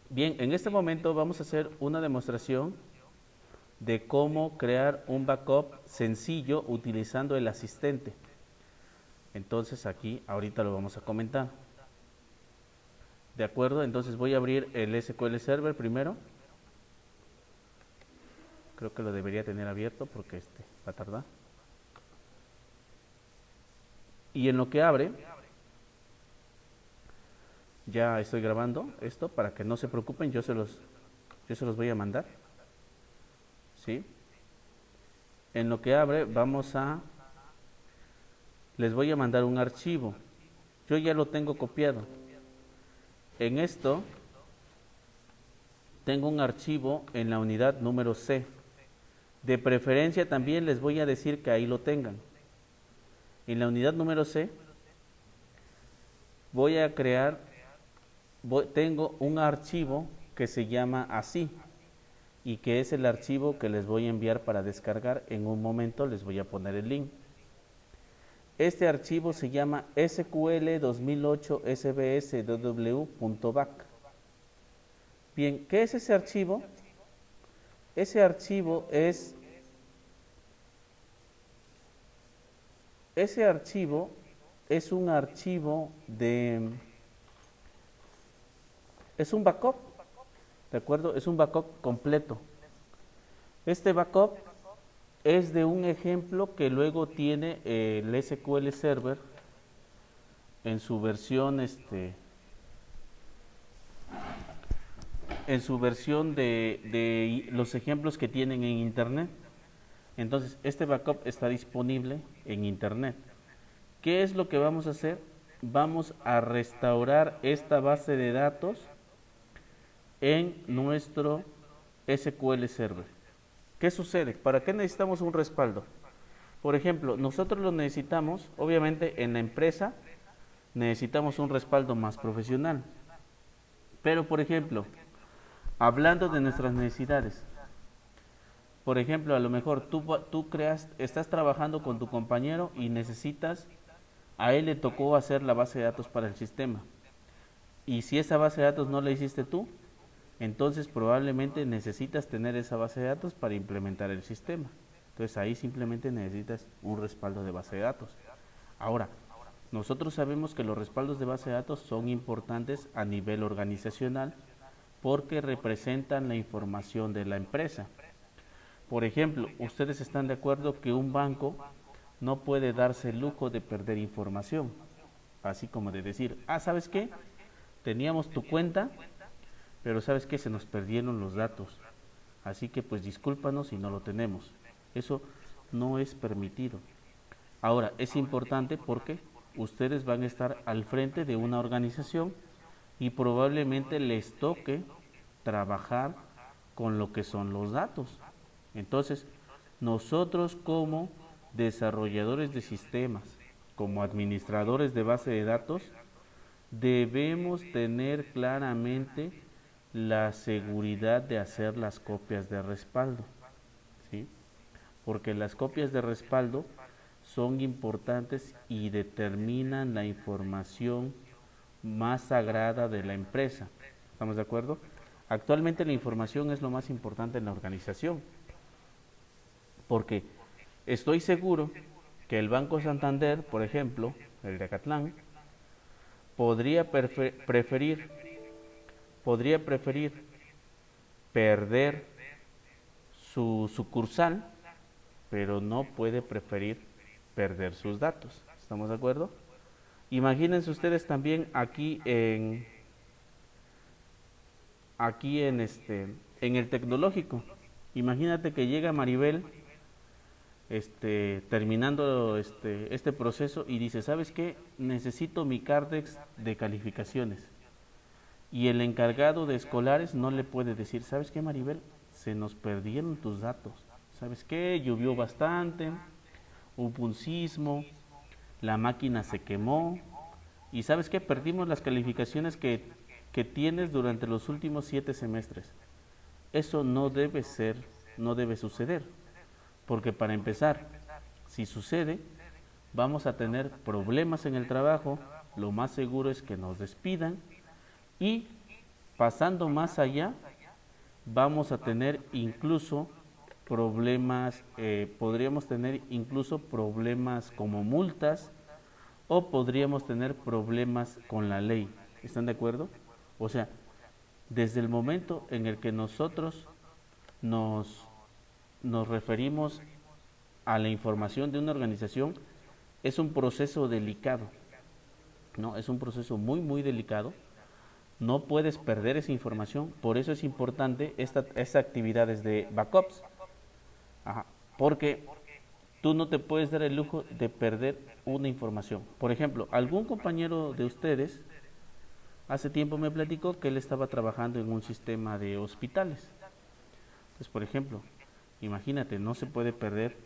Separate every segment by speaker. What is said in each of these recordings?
Speaker 1: Bien, en este momento vamos a hacer una demostración de cómo crear un backup sencillo utilizando el asistente. Entonces aquí ahorita lo vamos a comentar. De acuerdo, entonces voy a abrir el SQL Server primero. Creo que lo debería tener abierto porque va a tardar. Y en lo que abre, ya estoy grabando esto para que no se preocupen, yo se los voy a mandar. ¿Sí? En lo que abre, les voy a mandar un archivo. Yo ya lo tengo copiado. En esto tengo un archivo en la unidad número C. De preferencia también les voy a decir que ahí lo tengan. En la unidad número C voy a crear, tengo un archivo que se llama así y que es el archivo que les voy a enviar para descargar. En un momento les voy a poner el link. Este archivo se llama SQL 2008 sbsdw.back. Bien, ¿qué es ese archivo? Ese archivo es un archivo es un backup, ¿de acuerdo? Es un backup completo. Este backup es de un ejemplo que luego tiene el SQL Server en su versión de los ejemplos que tienen en internet. Entonces, este backup está disponible en internet. ¿Qué es lo que vamos a hacer? Vamos a restaurar esta base de datos en nuestro SQL Server. ¿Qué sucede? ¿Para qué necesitamos un respaldo? Por ejemplo, nosotros lo necesitamos, obviamente en la empresa necesitamos un respaldo más profesional. Pero, por ejemplo, hablando de nuestras necesidades, por ejemplo, a lo mejor estás trabajando con tu compañero y a él le tocó hacer la base de datos para el sistema. Y si esa base de datos no la hiciste tú, entonces probablemente necesitas tener esa base de datos para implementar el sistema. Entonces ahí simplemente necesitas un respaldo de base de datos. Ahora, nosotros sabemos que los respaldos de base de datos son importantes a nivel organizacional porque representan la información de la empresa. Por ejemplo, ustedes están de acuerdo que un banco no puede darse el lujo de perder información, así como de decir, ¿sabes qué? Teníamos tu cuenta, pero ¿sabes qué? Se nos perdieron los datos, así que pues discúlpanos si no lo tenemos. Eso no es permitido. Ahora, es importante porque ustedes van a estar al frente de una organización y probablemente les toque trabajar con lo que son los datos. Entonces, nosotros como desarrolladores de sistemas, como administradores de base de datos, debemos tener claramente la seguridad de hacer las copias de respaldo, ¿sí? Porque las copias de respaldo son importantes y determinan la información más sagrada de la empresa. ¿Estamos de acuerdo? Actualmente la información es lo más importante en la organización, porque estoy seguro que el Banco Santander, por ejemplo, el de Acatlán, podría preferir perder su sucursal, pero no puede preferir perder sus datos. ¿Estamos de acuerdo? Imagínense ustedes también en el tecnológico. Imagínate que llega Maribel terminando este proceso y dice, ¿sabes qué? Necesito mi Cardex de calificaciones. Y el encargado de escolares no le puede decir, ¿sabes qué, Maribel? Se nos perdieron tus datos. ¿Sabes qué? Llovió bastante, hubo un sismo, la máquina se quemó. Y ¿sabes qué? Perdimos las calificaciones que tienes durante los últimos 7 semestres. Eso no debe suceder. Porque para empezar, si sucede, vamos a tener problemas en el trabajo, lo más seguro es que nos despidan y Pasando más allá, vamos a tener incluso problemas, podríamos tener incluso problemas como multas o podríamos tener problemas con la ley. ¿Están de acuerdo? O sea, desde el momento en el que nosotros nos, nos referimos a la información de una organización, es un proceso delicado, ¿no? Es un proceso muy, muy delicado. No puedes perder esa información, por eso es importante estas actividades de backups. Ajá, porque tú no te puedes dar el lujo de perder una información. Por ejemplo, algún compañero de ustedes hace tiempo me platicó que él estaba trabajando en un sistema de hospitales. Entonces, por ejemplo, imagínate, no se puede perder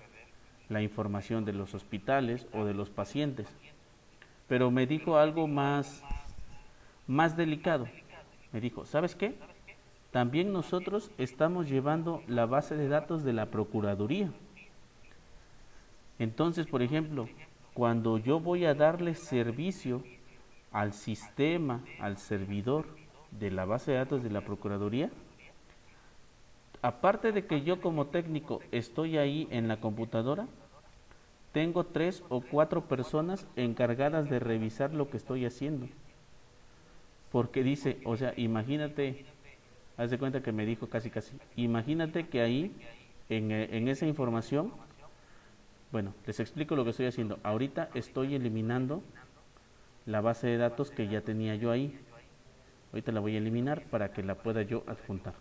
Speaker 1: la información de los hospitales o de los pacientes. Pero me dijo algo más delicado. Me dijo, ¿sabes qué? También nosotros estamos llevando la base de datos de la Procuraduría. Entonces, por ejemplo, cuando yo voy a darle servicio al sistema, al servidor de la base de datos de la Procuraduría, aparte de que yo como técnico estoy ahí en la computadora, tengo 3 o 4 personas encargadas de revisar lo que estoy haciendo. Porque dice, o sea, imagínate, haz de cuenta que me dijo casi, imagínate que ahí, en esa información, bueno, les explico lo que estoy haciendo. Ahorita estoy eliminando la base de datos que ya tenía yo ahí. Ahorita la voy a eliminar para que la pueda yo adjuntar.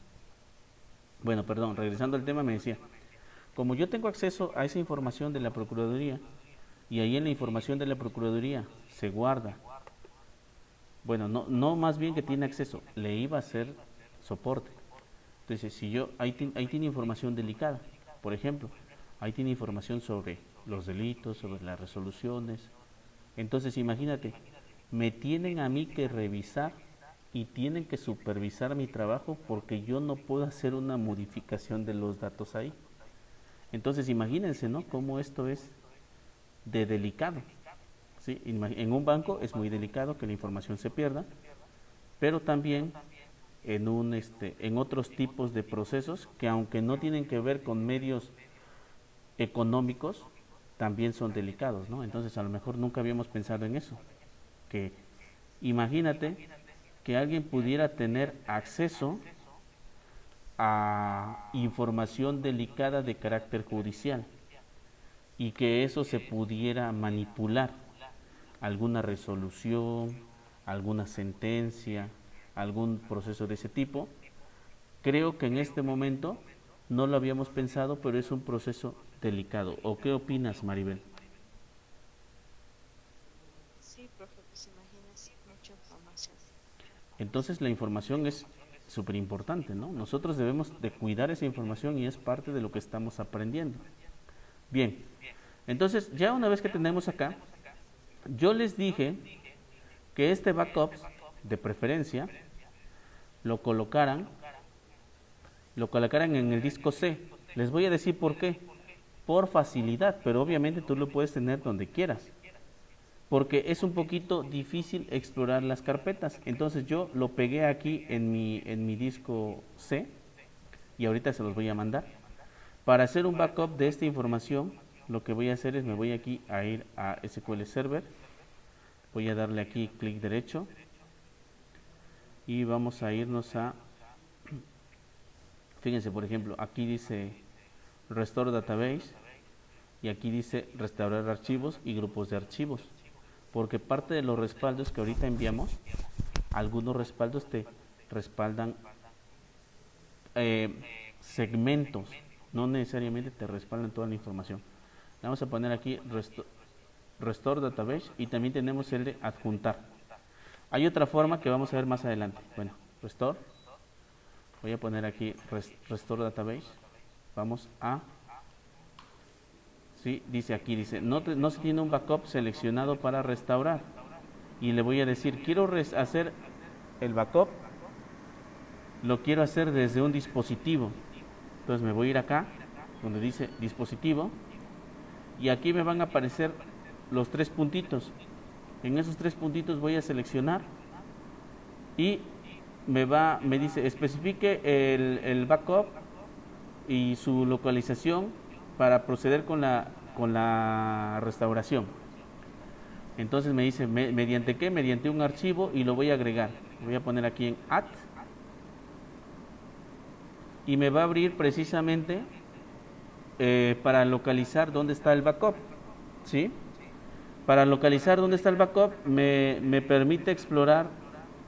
Speaker 1: Bueno, perdón, regresando al tema, me decía, como yo tengo acceso a esa información de la Procuraduría, y ahí en la información de la Procuraduría se guarda, bueno, no más bien que tiene acceso, le iba a hacer soporte. Entonces, si yo, ahí tiene información delicada, por ejemplo, ahí tiene información sobre los delitos, sobre las resoluciones. Entonces, imagínate, me tienen a mí que revisar y tienen que supervisar mi trabajo porque yo no puedo hacer una modificación de los datos ahí. Entonces, imagínense, ¿no? Cómo esto es de delicado. ¿Sí? En un banco es muy delicado que la información se pierda, pero también en otros tipos de procesos que aunque no tienen que ver con medios económicos, también son delicados, ¿no? Entonces, a lo mejor nunca habíamos pensado en eso, que imagínate que alguien pudiera tener acceso a información delicada de carácter judicial y que eso se pudiera manipular, alguna resolución, alguna sentencia, algún proceso de ese tipo. Creo que en este momento no lo habíamos pensado, pero es un proceso delicado. ¿O qué opinas, Maribel?
Speaker 2: Sí, profe, pues imagínese mucha información.
Speaker 1: Entonces la información es súper importante, ¿no? Nosotros debemos de cuidar esa información y es parte de lo que estamos aprendiendo. Bien, entonces ya una vez que tenemos acá, yo les dije que este backup, de preferencia, lo colocaran, lo colocaran en el disco C. Les voy a decir por qué. Por facilidad, pero obviamente tú lo puedes tener donde quieras. Porque es un poquito difícil explorar las carpetas. Entonces yo lo pegué aquí en mi disco C y ahorita se los voy a mandar. Para hacer un backup de esta información, lo que voy a hacer es me voy aquí a ir a SQL Server. Voy a darle aquí clic derecho y vamos a irnos a, fíjense por ejemplo, aquí dice Restore Database y aquí dice restaurar archivos y grupos de archivos, porque parte de los respaldos que ahorita enviamos, algunos respaldos te respaldan segmentos, no necesariamente te respaldan toda la información. Vamos a poner aquí Restore Database y también tenemos el de adjuntar. Hay otra forma que vamos a ver más adelante. Bueno, Restore, voy a poner aquí Restore Database, vamos a, sí, dice aquí, dice, no se tiene un backup seleccionado para restaurar. Y le voy a decir, quiero hacer el backup, lo quiero hacer desde un dispositivo. Entonces me voy a ir acá, donde dice dispositivo, y aquí me van a aparecer los 3 puntitos. En esos 3 puntitos voy a seleccionar y me dice, especifique el backup y su localización para proceder con la restauración. Entonces me dice, ¿mediante qué? Mediante un archivo y lo voy a agregar. Voy a poner aquí en add y me va a abrir precisamente para localizar dónde está el backup, ¿sí? Para localizar dónde está el backup me permite explorar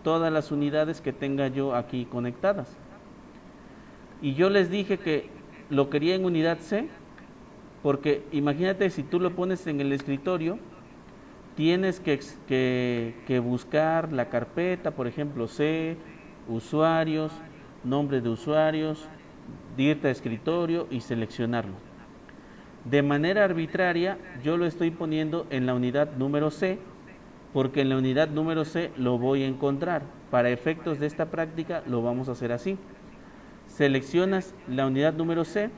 Speaker 1: todas las unidades que tenga yo aquí conectadas. Y yo les dije que lo quería en unidad C, porque imagínate si tú lo pones en el escritorio, tienes que buscar la carpeta, por ejemplo, C, usuarios, nombre de usuarios, irte a escritorio y seleccionarlo. De manera arbitraria, yo lo estoy poniendo en la unidad número C, porque en la unidad número C lo voy a encontrar. Para efectos de esta práctica lo vamos a hacer así. Seleccionas la unidad número C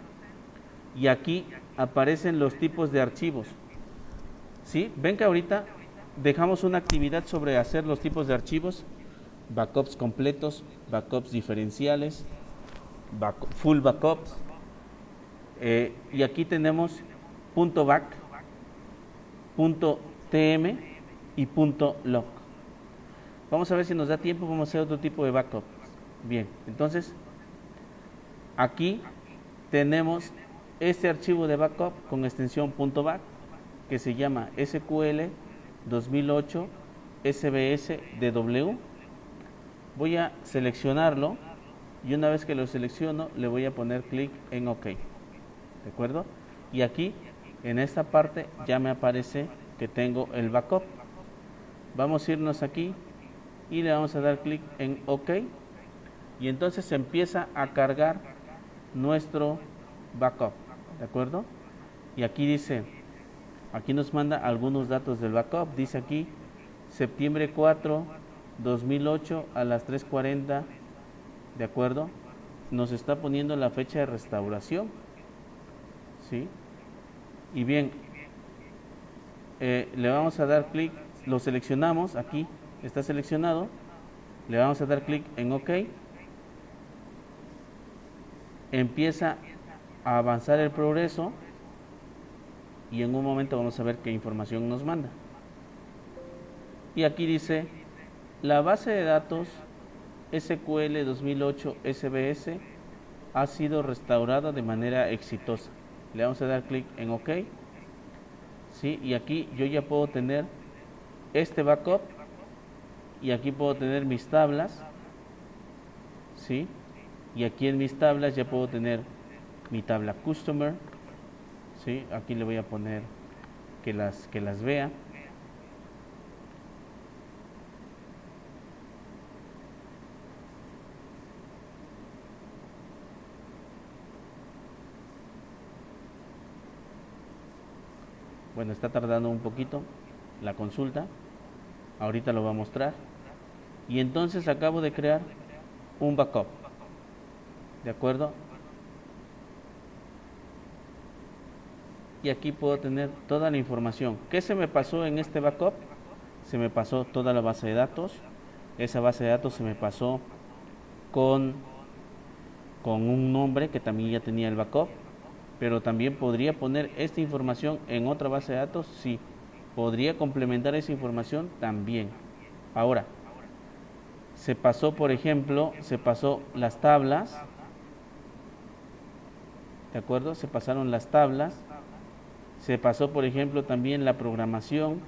Speaker 1: y aquí aparecen los tipos de archivos. ¿Sí? Ven que ahorita dejamos una actividad sobre hacer los tipos de archivos: backups completos, backups diferenciales, full backups. Y aquí tenemos .back, .tm y .log. Vamos a ver si nos da tiempo, vamos a hacer otro tipo de backup. Bien, entonces aquí tenemos este archivo de backup con extensión .back que se llama SQL 2008 SBS DW. Voy a seleccionarlo y una vez que lo selecciono le voy a poner clic en OK. ¿De acuerdo? Y aquí en esta parte ya me aparece que tengo el backup. Vamos a irnos aquí y le vamos a dar clic en OK y entonces se empieza a cargar nuestro backup. ¿De acuerdo? Y aquí dice, aquí nos manda algunos datos del backup. Dice aquí septiembre 4 2008 a las 3:40. ¿De acuerdo? Nos está poniendo la fecha de restauración, ¿sí? Y bien, le vamos a dar clic, lo seleccionamos, aquí está seleccionado, le vamos a dar clic en OK. Empieza a avanzar el progreso y en un momento vamos a ver qué información nos manda. Y aquí dice, la base de datos SQL 2008 SBS ha sido restaurada de manera exitosa. Le vamos a dar clic en OK. ¿Sí? Y aquí yo ya puedo tener este backup y aquí puedo tener mis tablas, ¿sí? Y aquí en mis tablas ya puedo tener mi tabla customer, ¿sí? Aquí le voy a poner que las vea. Bueno, está tardando un poquito la consulta. Ahorita lo va a mostrar. Y entonces acabo de crear un backup. ¿De acuerdo? Y aquí puedo tener toda la información. ¿Qué se me pasó en este backup? Se me pasó toda la base de datos. Esa base de datos se me pasó con un nombre que también ya tenía el backup. Pero también podría poner esta información en otra base de datos, sí. Podría complementar esa información también. Ahora, se pasó, por ejemplo, se pasó las tablas, ¿de acuerdo? Se pasaron las tablas, se pasó, por ejemplo, también la programación.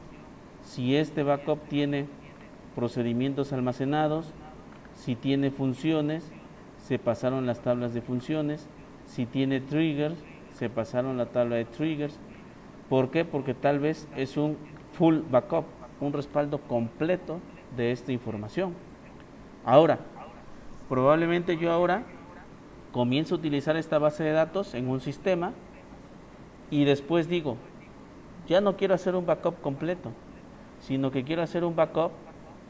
Speaker 1: Si este backup tiene procedimientos almacenados, si tiene funciones, se pasaron las tablas de funciones. Si tiene triggers, se pasaron la tabla de triggers. ¿Por qué? Porque tal vez es un full backup, un respaldo completo de esta información. Ahora, probablemente yo ahora comienzo a utilizar esta base de datos en un sistema y después digo, ya no quiero hacer un backup completo, sino que quiero hacer un backup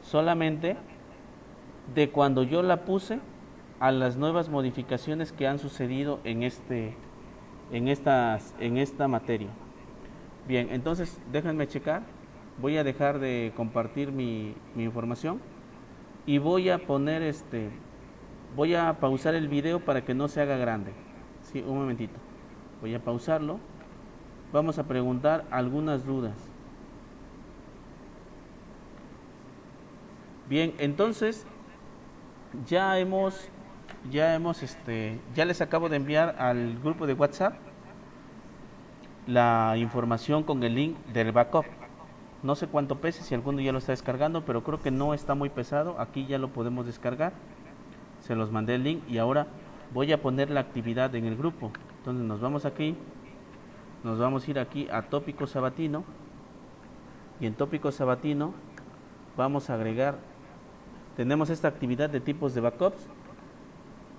Speaker 1: solamente de cuando yo la puse a las nuevas modificaciones que han sucedido en esta materia. Bien, entonces déjenme checar. Voy a dejar de compartir mi información y voy a poner voy a pausar el video para que no se haga grande. Sí, un momentito. Voy a pausarlo. Vamos a preguntar algunas dudas. Bien, entonces ya les acabo de enviar al grupo de WhatsApp la información con el link del backup. No sé cuánto pese, si alguno ya lo está descargando, pero creo que no está muy pesado. Aquí ya lo podemos descargar. Se los mandé el link y ahora voy a poner la actividad en el grupo. Entonces nos vamos aquí, nos vamos a ir aquí a tópico sabatino, y en tópico sabatino vamos a agregar, tenemos esta actividad de tipos de backups,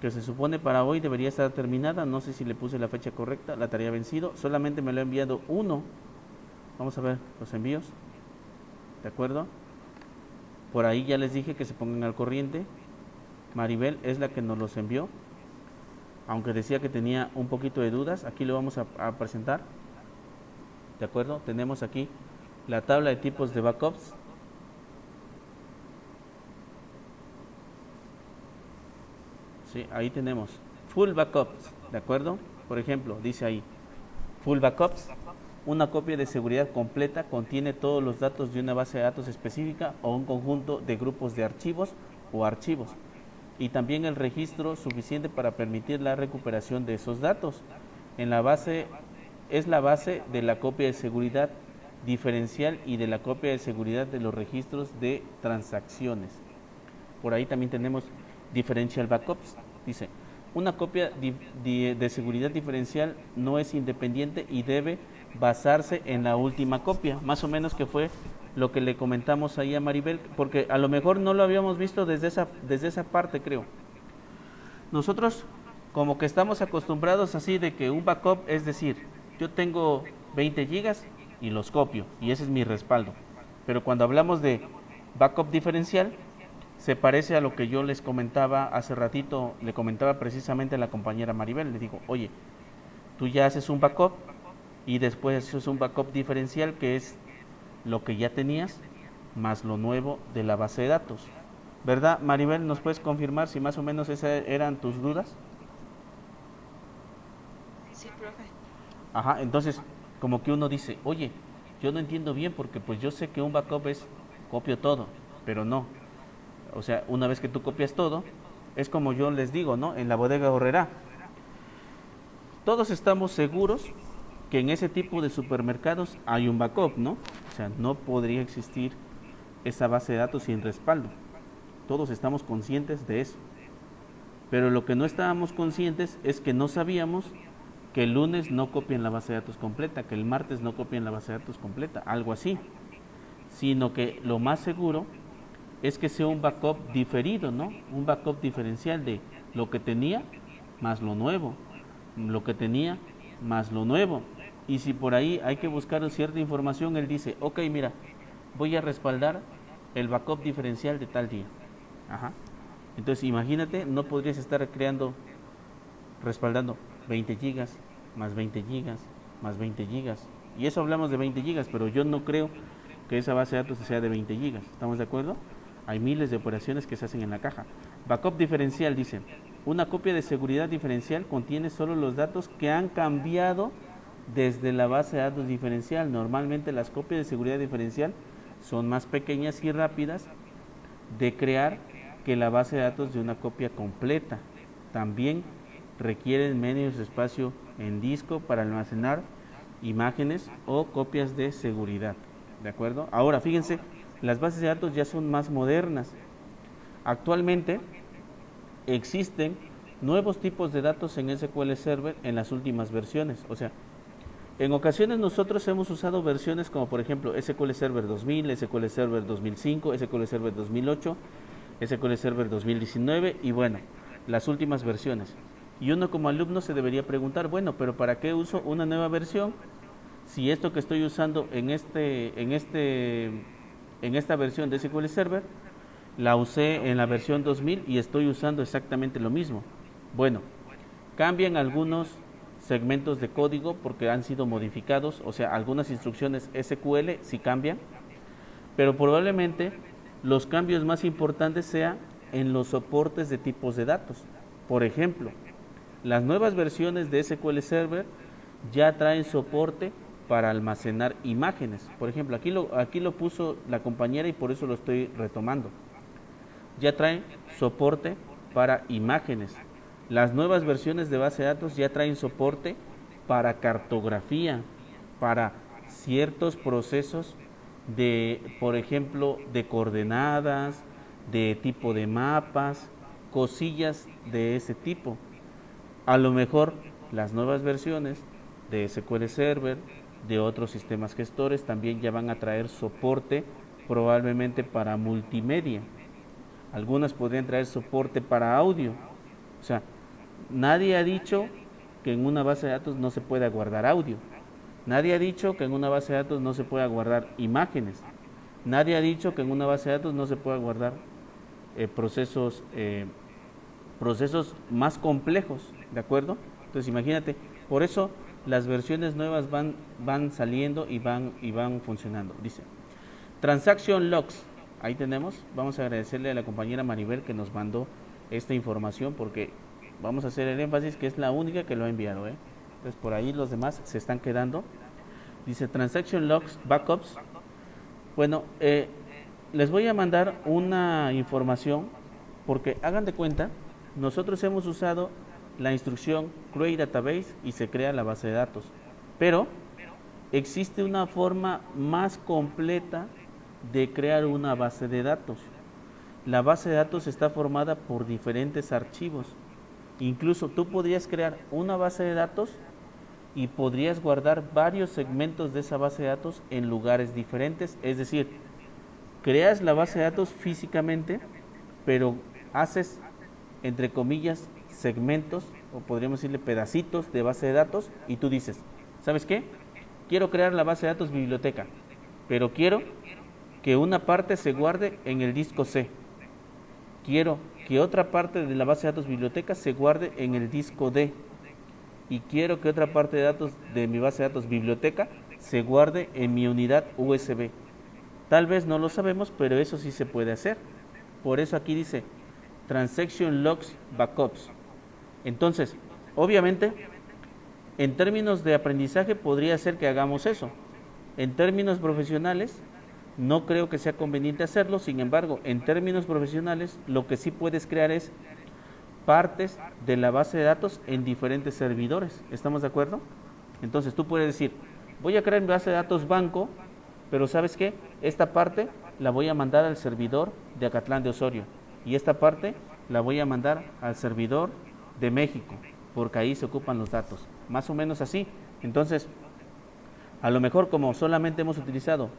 Speaker 1: que se supone para hoy debería estar terminada. No sé si le puse la fecha correcta, la tarea vencido, solamente me lo ha enviado uno. Vamos a ver los envíos, ¿de acuerdo? Por ahí ya les dije que se pongan al corriente. Maribel es la que nos los envió, aunque decía que tenía un poquito de dudas. Aquí lo vamos a presentar, ¿de acuerdo? Tenemos aquí la tabla de tipos de backups. Sí, ahí tenemos full backups, ¿de acuerdo? Por ejemplo, dice ahí full backups, una copia de seguridad completa, contiene todos los datos de una base de datos específica o un conjunto de grupos de archivos o archivos, y también el registro suficiente para permitir la recuperación de esos datos. En la base es la base de la copia de seguridad diferencial y de la copia de seguridad de los registros de transacciones. Por ahí también tenemos differential backups. Dice, una copia de seguridad diferencial no es independiente y debe basarse en la última copia. Más o menos que fue lo que le comentamos ahí a Maribel, porque a lo mejor no lo habíamos visto desde esa parte, creo. Nosotros como que estamos acostumbrados así de que un backup, es decir, yo tengo 20 gigas y los copio y ese es mi respaldo. Pero cuando hablamos de backup diferencial, se parece a lo que yo les comentaba hace ratito, le comentaba precisamente a la compañera Maribel. Le digo, oye, tú ya haces un backup y después haces un backup diferencial, que es lo que ya tenías más lo nuevo de la base de datos. ¿Verdad, Maribel? ¿Nos puedes confirmar si más o menos esas eran tus dudas?
Speaker 2: Sí, profe.
Speaker 1: Ajá, entonces como que uno dice, oye, yo no entiendo bien porque pues yo sé que un backup es copio todo, pero no. O sea, una vez que tú copias todo, es como yo les digo, ¿no? En la bodega Horrera, todos estamos seguros que en ese tipo de supermercados hay un backup, ¿no? O sea, no podría existir esa base de datos sin respaldo. Todos estamos conscientes de eso. Pero lo que no estábamos conscientes es que no sabíamos que el lunes no copian la base de datos completa, que el martes no copian la base de datos completa, algo así. Sino que lo más seguro es que sea un backup diferido, ¿no? Un backup diferencial de lo que tenía más lo nuevo, lo que tenía más lo nuevo. Y si por ahí hay que buscar cierta información, él dice, ok, mira, voy a respaldar el backup diferencial de tal día. Ajá. Entonces imagínate, no podrías estar respaldando 20 gigas, más 20 gigas, más 20 gigas. Y eso hablamos de 20 gigas, pero yo no creo que esa base de datos sea de 20 gigas. ¿Estamos de acuerdo? Hay miles de operaciones que se hacen en la caja. Backup diferencial, dice, una copia de seguridad diferencial contiene solo los datos que han cambiado desde la base de datos diferencial. Normalmente las copias de seguridad diferencial son más pequeñas y rápidas de crear que la base de datos de una copia completa. También requieren menos espacio en disco para almacenar imágenes o copias de seguridad. ¿De acuerdo? Ahora, fíjense, las bases de datos ya son más modernas. Actualmente existen nuevos tipos de datos en SQL Server en las últimas versiones. O sea, en ocasiones nosotros hemos usado versiones como por ejemplo SQL Server 2000, SQL Server 2005, SQL Server 2008, SQL Server 2019 y bueno, las últimas versiones. Y uno como alumno se debería preguntar, bueno, pero ¿para qué uso una nueva versión si esto que estoy usando en esta versión de SQL Server la usé en la versión 2000 y estoy usando exactamente lo mismo? Bueno, cambian algunos segmentos de código porque han sido modificados, o sea, algunas instrucciones SQL sí cambian, pero probablemente los cambios más importantes sea en los soportes de tipos de datos. Por ejemplo, las nuevas versiones de SQL Server ya traen soporte para almacenar imágenes. Por ejemplo, aquí lo puso la compañera y por eso lo estoy retomando. Ya traen soporte para imágenes. Las nuevas versiones de base de datos ya traen soporte para cartografía, para ciertos procesos de, por ejemplo, de coordenadas, de tipo de mapas, cosillas de ese tipo. A lo mejor las nuevas versiones de SQL Server, de otros sistemas gestores, también ya van a traer soporte probablemente para multimedia. Algunas podrían traer soporte para audio. O sea, nadie ha dicho que en una base de datos no se pueda guardar audio. Nadie ha dicho que en una base de datos no se pueda guardar imágenes. Nadie ha dicho que en una base de datos no se pueda guardar procesos más complejos, ¿de acuerdo? Entonces imagínate, por eso las versiones nuevas van saliendo y van funcionando. Dice, Transaction Logs, ahí tenemos, vamos a agradecerle a la compañera Maribel que nos mandó esta información porque vamos a hacer el énfasis que es la única que lo ha enviado, Entonces por ahí los demás se están quedando. Dice Transaction Logs Backups. Bueno, les voy a mandar una información porque hagan de cuenta, nosotros hemos usado la instrucción create database y se crea la base de datos, pero existe una forma más completa de crear una base de datos. La base de datos está formada por diferentes archivos. Incluso tú podrías crear una base de datos y podrías guardar varios segmentos de esa base de datos en lugares diferentes. Es decir, creas la base de datos físicamente, pero haces, entre comillas, segmentos, o podríamos decirle pedacitos de base de datos, y tú dices, ¿sabes qué? Quiero crear la base de datos biblioteca, pero quiero que una parte se guarde en el disco C. Quiero que otra parte de la base de datos biblioteca se guarde en el disco D. Y quiero que otra parte de datos de mi base de datos biblioteca se guarde en mi unidad USB. Tal vez no lo sabemos, pero eso sí se puede hacer. Por eso aquí dice Transaction Logs Backups. Entonces, obviamente, en términos de aprendizaje podría ser que hagamos eso. En términos profesionales, no creo que sea conveniente hacerlo. Sin embargo, en términos profesionales, lo que sí puedes crear es partes de la base de datos en diferentes servidores. ¿Estamos de acuerdo? Entonces tú puedes decir, voy a crear mi base de datos banco, pero ¿sabes qué? Esta parte la voy a mandar al servidor de Acatlán de Osorio y esta parte la voy a mandar al servidor de México, porque ahí se ocupan los datos. Más o menos así. Entonces, a lo mejor como solamente hemos utilizado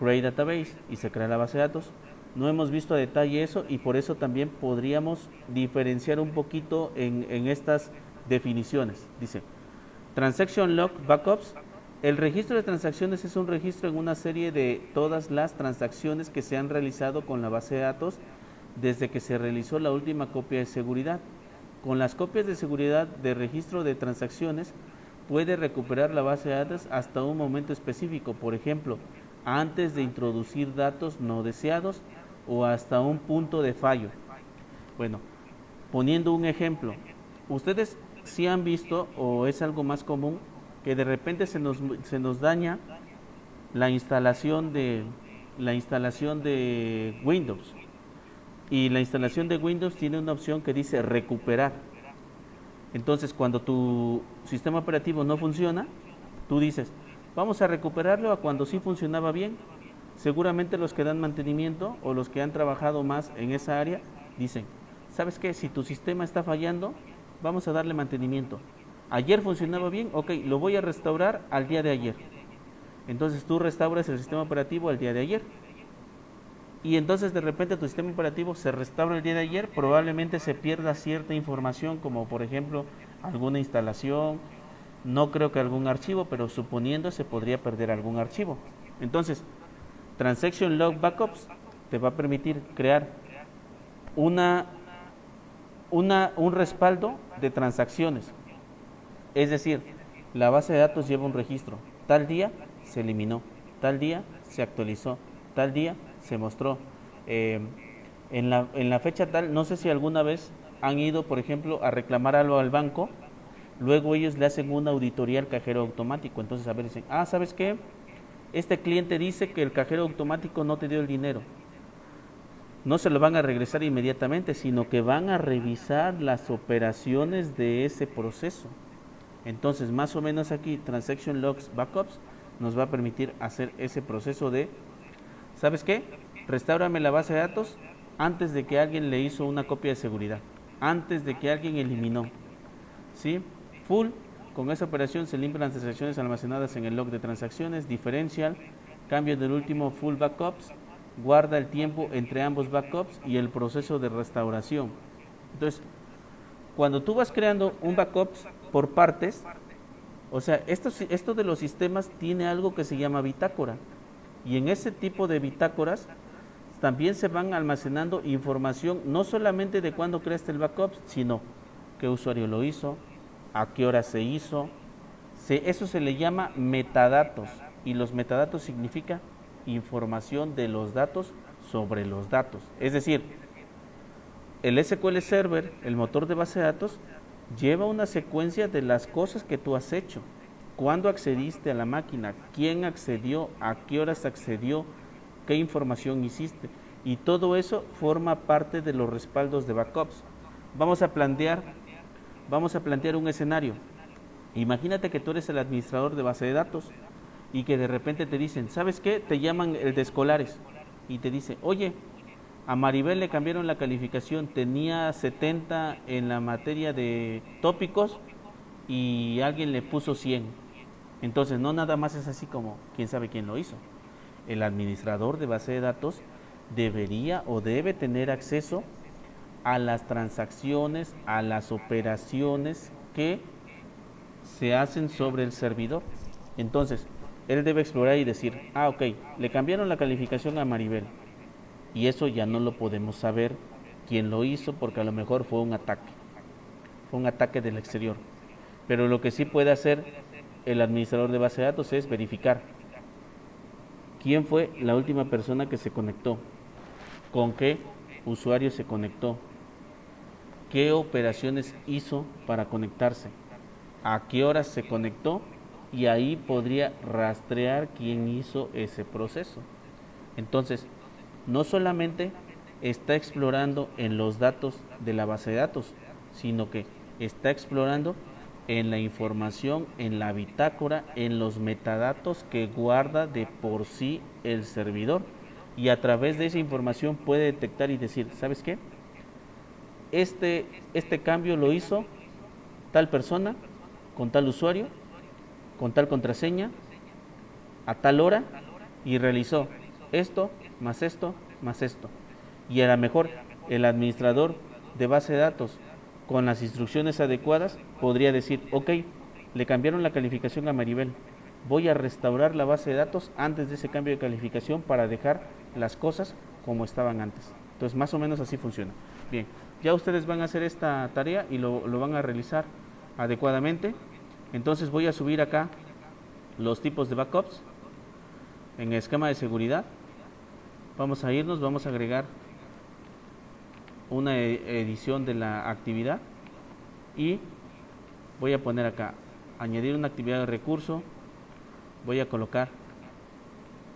Speaker 1: create database y se crea la base de datos, no hemos visto a detalle eso y por eso también podríamos diferenciar un poquito en estas definiciones. Dice, Transaction Log Backups. El registro de transacciones es un registro en una serie de todas las transacciones que se han realizado con la base de datos desde que se realizó la última copia de seguridad. Con las copias de seguridad de registro de transacciones puede recuperar la base de datos hasta un momento específico, por ejemplo, antes de introducir datos no deseados o hasta un punto de fallo. Bueno, poniendo un ejemplo, ustedes sí han visto, o es algo más común, que de repente se nos daña la instalación de Windows. Y la instalación de Windows tiene una opción que dice recuperar. Entonces, cuando tu sistema operativo no funciona, tú dices, vamos a recuperarlo a cuando sí funcionaba bien. Seguramente los que dan mantenimiento o los que han trabajado más en esa área dicen, ¿sabes qué? Si tu sistema está fallando, vamos a darle mantenimiento. Ayer funcionaba bien, ok, lo voy a restaurar al día de ayer. Entonces tú restauras el sistema operativo al día de ayer. Y entonces de repente tu sistema operativo se restaura el día de ayer, probablemente se pierda cierta información como por ejemplo alguna instalación, no creo que algún archivo, pero suponiendo se podría perder algún archivo. Entonces, Transaction Log Backups te va a permitir crear un respaldo de transacciones. Es decir, la base de datos lleva un registro. Tal día se eliminó, tal día se actualizó, tal día se mostró. eh, en la fecha tal, no sé si alguna vez han ido, por ejemplo, a reclamar algo al banco, luego ellos le hacen una auditoría al cajero automático, entonces a ver, dicen, ah, ¿sabes qué? Este cliente dice que el cajero automático no te dio el dinero. No se lo van a regresar inmediatamente, sino que van a revisar las operaciones de ese proceso. Entonces, más o menos aquí, Transaction Logs Backups nos va a permitir hacer ese proceso de, ¿sabes qué? Restáurame la base de datos antes de que alguien le hizo una copia de seguridad, antes de que alguien eliminó. ¿Sí? Full, con esa operación se limpian las transacciones almacenadas en el log de transacciones, diferencial, cambio del último full backups, guarda el tiempo entre ambos backups y el proceso de restauración. Entonces, cuando tú vas creando un backup por partes, o sea, esto de los sistemas tiene algo que se llama bitácora. Y en ese tipo de bitácoras también se van almacenando información no solamente de cuándo creaste el backup, sino qué usuario lo hizo, a qué hora se hizo. Eso se le llama metadatos. Y los metadatos significa información de los datos sobre los datos. Es decir, el SQL Server, el motor de base de datos, lleva una secuencia de las cosas que tú has hecho. ¿Cuándo accediste a la máquina? ¿Quién accedió? ¿A qué horas accedió? ¿Qué información hiciste? Y todo eso forma parte de los respaldos de backups. Vamos a plantear un escenario. Imagínate que tú eres el administrador de base de datos y que de repente te dicen, ¿sabes qué? Te llaman el de escolares y te dice, oye, a Maribel le cambiaron la calificación, tenía 70 en la materia de tópicos y alguien le puso 100. Entonces, no nada más es así como, quién sabe quién lo hizo. El administrador de base de datos debería o debe tener acceso a las transacciones, a las operaciones que se hacen sobre el servidor. Entonces, él debe explorar y decir, ah, ok, le cambiaron la calificación a Maribel. Y eso ya no lo podemos saber quién lo hizo porque a lo mejor fue un ataque del exterior. Pero lo que sí puede hacer el administrador de base de datos es verificar quién fue la última persona que se conectó, con qué usuario se conectó, qué operaciones hizo para conectarse, a qué horas se conectó, y ahí podría rastrear quién hizo ese proceso. Entonces, no solamente está explorando en los datos de la base de datos, sino que está explorando en la información, en la bitácora, en los metadatos que guarda de por sí el servidor. Y a través de esa información puede detectar y decir, ¿sabes qué? Este cambio lo hizo tal persona, con tal usuario, con tal contraseña, a tal hora, y realizó esto, más esto, más esto. Y a lo mejor el administrador de base de datos, con las instrucciones adecuadas, podría decir, ok, le cambiaron la calificación a Maribel, voy a restaurar la base de datos antes de ese cambio de calificación para dejar las cosas como estaban antes. Entonces, más o menos así funciona. Bien, ya ustedes van a hacer esta tarea y lo van a realizar adecuadamente. Entonces voy a subir acá los tipos de backups en el esquema de seguridad. Vamos a irnos, vamos a agregar una edición de la actividad y voy a poner acá añadir una actividad de recurso. Voy a colocar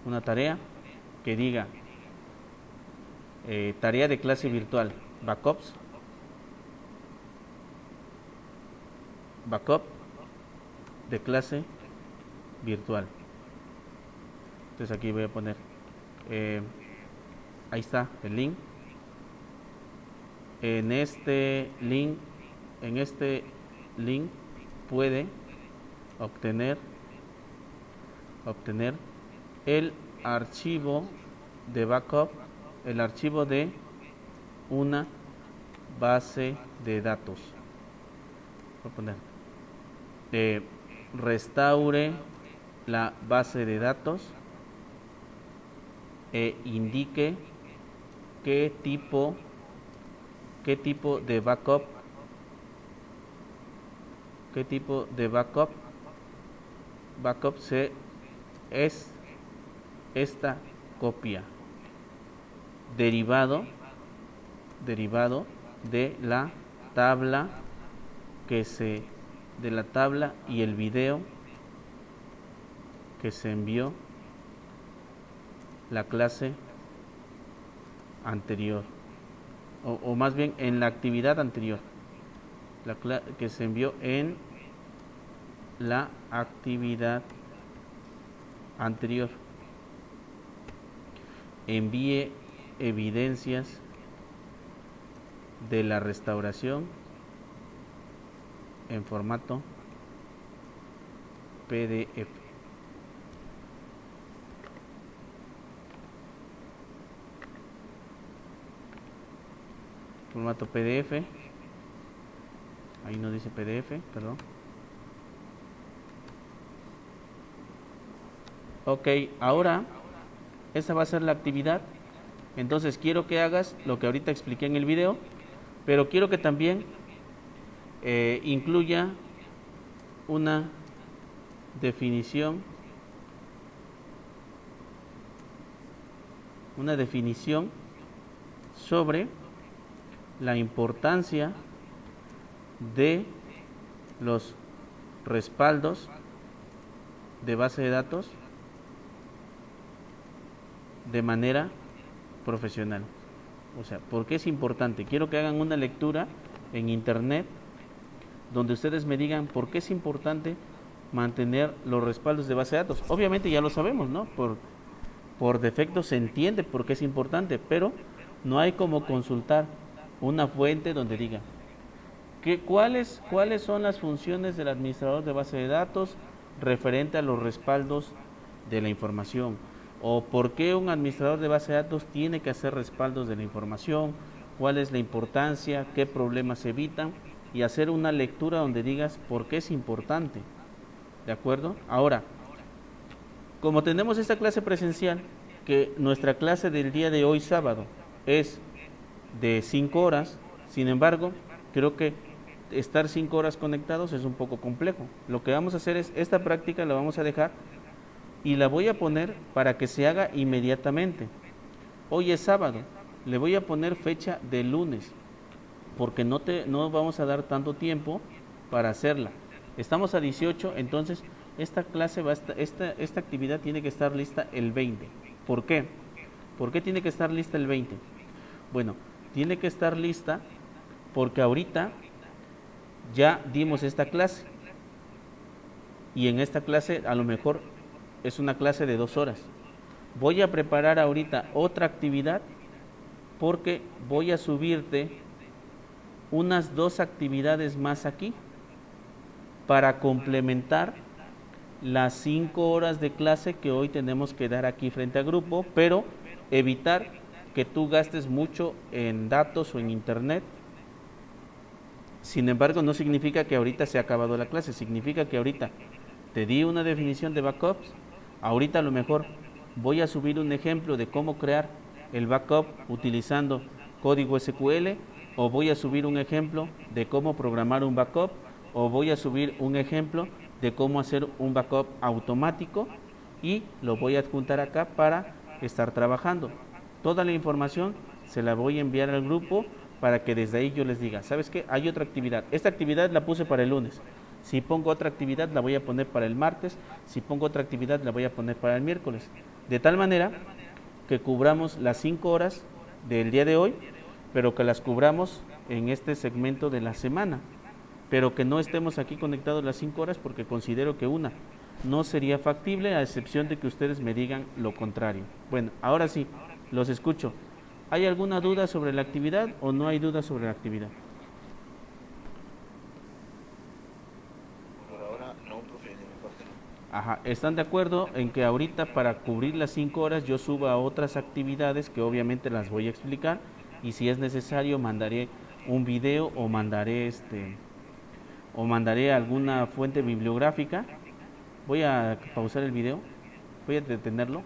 Speaker 1: una tarea que diga tarea de clase virtual backup de clase virtual. Entonces aquí voy a poner ahí está el link. En este link puede obtener el archivo de backup, el archivo de una base de datos. Voy a poner restaure la base de datos e indique qué tipo de backup es esta copia. derivado de la tabla de la tabla y el video que se envió la clase anterior, o más bien en la actividad anterior, que se envió en la actividad anterior. Envíe evidencias de la restauración en formato PDF. Formato PDF. Ahí no dice PDF, perdón. Ok, ahora esa va a ser la actividad. Entonces quiero que hagas lo que ahorita expliqué en el video, pero quiero que también incluya una definición sobre la importancia de los respaldos de base de datos de manera profesional. O sea, ¿por qué es importante? Quiero que hagan una lectura en internet donde ustedes me digan por qué es importante mantener los respaldos de base de datos. Obviamente ya lo sabemos, ¿no? Por defecto se entiende por qué es importante, pero no hay como consultar una fuente donde diga cuáles son las funciones del administrador de base de datos referente a los respaldos de la información, o por qué un administrador de base de datos tiene que hacer respaldos de la información, cuál es la importancia, qué problemas se evitan, y hacer una lectura donde digas por qué es importante. ¿De acuerdo? Ahora, como tenemos esta clase presencial, que nuestra clase del día de hoy sábado es de 5 horas, sin embargo, creo que estar 5 horas conectados es un poco complejo. Lo que vamos a hacer es, esta práctica la vamos a dejar y la voy a poner para que se haga inmediatamente. Hoy es sábado, le voy a poner fecha de lunes, porque no vamos a dar tanto tiempo para hacerla. Estamos a 18, entonces esta clase esta actividad tiene que estar lista el 20. ¿Por qué? ¿Por qué tiene que estar lista el 20? Bueno, tiene que estar lista porque ahorita ya dimos esta clase, y en esta clase a lo mejor es una clase de 2 horas. Voy a preparar ahorita otra actividad porque voy a subirte unas 2 actividades más aquí para complementar las 5 horas de clase que hoy tenemos que dar aquí frente a grupo, pero evitar que tú gastes mucho en datos o en internet. Sin embargo, no significa que ahorita se ha acabado la clase, significa que ahorita te di una definición de backups, ahorita a lo mejor voy a subir un ejemplo de cómo crear el backup utilizando código SQL, o voy a subir un ejemplo de cómo programar un backup, o voy a subir un ejemplo de cómo hacer un backup automático, y lo voy a adjuntar acá para estar trabajando. Toda la información se la voy a enviar al grupo para que desde ahí yo les diga, ¿sabes qué? Hay otra actividad. Esta actividad la puse para el lunes. Si pongo otra actividad la voy a poner para el martes. Si pongo otra actividad la voy a poner para el miércoles. De tal manera que cubramos las 5 horas del día de hoy, pero que las cubramos en este segmento de la semana. Pero que no estemos aquí conectados las 5 horas porque considero que una no sería factible, a excepción de que ustedes me digan lo contrario. Bueno, ahora sí, los escucho. ¿Hay alguna duda sobre la actividad o no hay duda sobre la actividad?
Speaker 3: Por ahora no, profe, de mi parte no.
Speaker 1: Ajá, ¿están de acuerdo en que ahorita para cubrir las 5 horas yo suba otras actividades que obviamente las voy a explicar, y si es necesario mandaré un video o mandaré alguna fuente bibliográfica? Voy a pausar el video, voy a detenerlo.